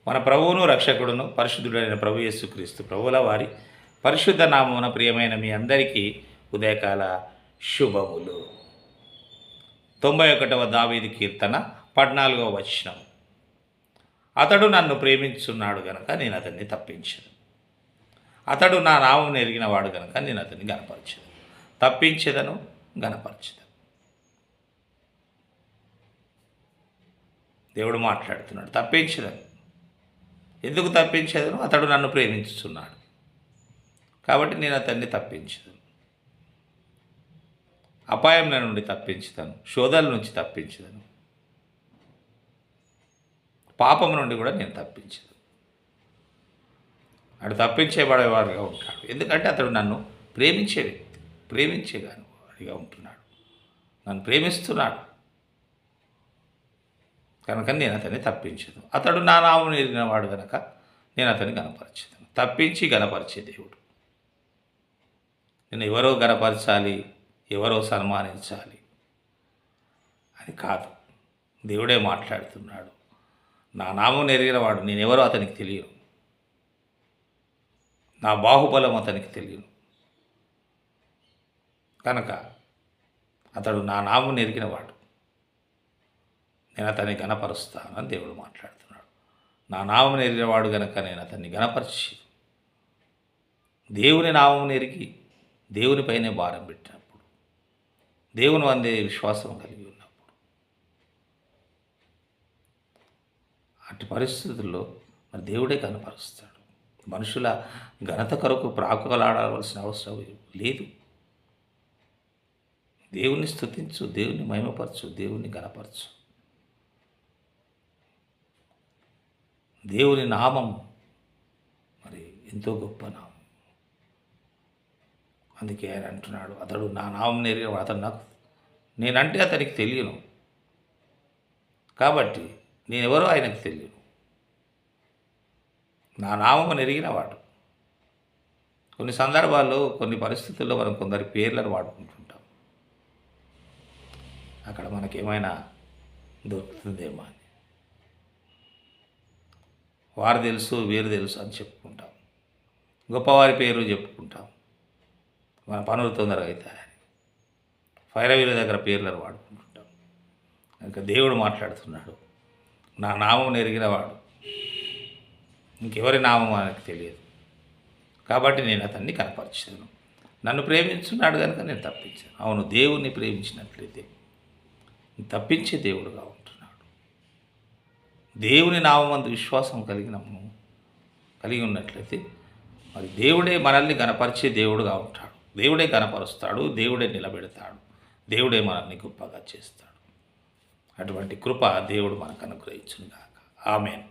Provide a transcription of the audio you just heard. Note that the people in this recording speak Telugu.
మన ప్రభువును రక్షకుడును పరిశుద్ధుడైన ప్రభు యేసుక్రీస్తు ప్రభువుల వారి పరిశుద్ధ నామమున ప్రియమైన మీ అందరికీ ఉదయకాల శుభములు. 91వ దావీదు కీర్తన 14వ వచనం. అతడు నన్ను ప్రేమించున్నాడు గనక నేను అతన్ని తప్పించను. అతడు నా నామమును ఎరిగిన వాడు గనక నేను అతన్ని గనపరచను. తప్పించేదను, గనపరచదను. దేవుడు మాట్లాడుతున్నాడు. తప్పించదను. ఎందుకు తప్పించేదను? అతడు నన్ను ప్రేమించుతున్నాడు కాబట్టి నేను అతన్ని తప్పించదను. అపాయం నుండి తప్పించుతాను, శోధల నుంచి తప్పించదను, పాపం నుండి కూడా నేను తప్పించదు. అటు తప్పించేవాడేవాడుగా ఉంటాడు. ఎందుకంటే అతడు నన్ను ప్రేమించే వ్యక్తి, ప్రేమించేగాను వాడిగా ఉంటున్నాడు, నన్ను ప్రేమిస్తున్నాడు కనుక నేను అతన్ని తప్పించదు. అతడు నా నామమును ఎరిగిన వాడు కనుక నేను అతన్ని గనపరచదు. తప్పించి గనపరిచే దేవుడు. నేను ఎవరో గనపరచాలి, ఎవరో సన్మానించాలి అని కాదు, దేవుడే మాట్లాడుతున్నాడు. నా నామం ఎరిగిన వాడు, నేనెవరో అతనికి తెలియను, నా బాహుబలం అతనికి తెలియను కనుక అతడు నా నామం ఎరిగిన వాడు, నేను అతన్ని గనపరుస్తాను అని దేవుడు మాట్లాడుతున్నాడు. నా నామం ఎరిగినవాడు గనక నేను అతన్ని గనపరిచి, దేవుని నామం ఎరిగి దేవునిపైనే భారం పెట్టినప్పుడు, దేవుని అందే విశ్వాసం కలిగి ఉన్నప్పుడు, అట్టి పరిస్థితుల్లో మరి దేవుడే కనపరుస్తాడు. మనుషుల ఘనత కొరకు ప్రాకులాడవలసిన అవసరం లేదు. దేవుని స్తుతించు, దేవుని మహిమపరచు, దేవుని గనపరచు. దేవుని నామం మరి ఎంతో గొప్ప నామం. అందుకే ఆయన అంటున్నాడు, అతడు నా నామం ఎరిగిన, అతను నాకు, నేనంటే అతనికి తెలియను కాబట్టి నేనెవరో ఆయనకు తెలియను. నా నామం ఎరిగినవాడు. కొన్ని సందర్భాల్లో, కొన్ని పరిస్థితుల్లో మనం కొందరి పేర్లను వాడుకుంటుంటాం. అక్కడ మనకేమైనా దొరుకుతుందేమో అని, వారు తెలుసు, వీరు తెలుసు అని చెప్పుకుంటాం. గొప్పవారి పేరు చెప్పుకుంటాం, మన పనులు తొందరగా అవుతాయని. ఫైరవీల దగ్గర పేర్లను వాడుకుంటుంటాం. ఇంకా దేవుడు మాట్లాడుతున్నాడు, నా నామం ఎరిగినవాడు, ఇంకెవరి నామం ఆయనకు తెలియదు కాబట్టి నేను అతన్ని కనపరిచాను. నన్ను ప్రేమించున్నాడు కనుక నేను తప్పించాను. అవును, దేవుణ్ణి ప్రేమించినట్లయితే తప్పించే దేవుడుగా ఉంటున్నాడు. దేవుని నామందు విశ్వాసం కలిగి ఉన్నట్లయితే మరి దేవుడే మనల్ని గనపరిచే దేవుడుగా ఉంటాడు. దేవుడే గనపరుస్తాడు, దేవుడే నిలబెడతాడు, దేవుడే మనల్ని గొప్పగా చేస్తాడు. అటువంటి కృప దేవుడు మనకు అనుగ్రహించును గాక. ఆమేన్.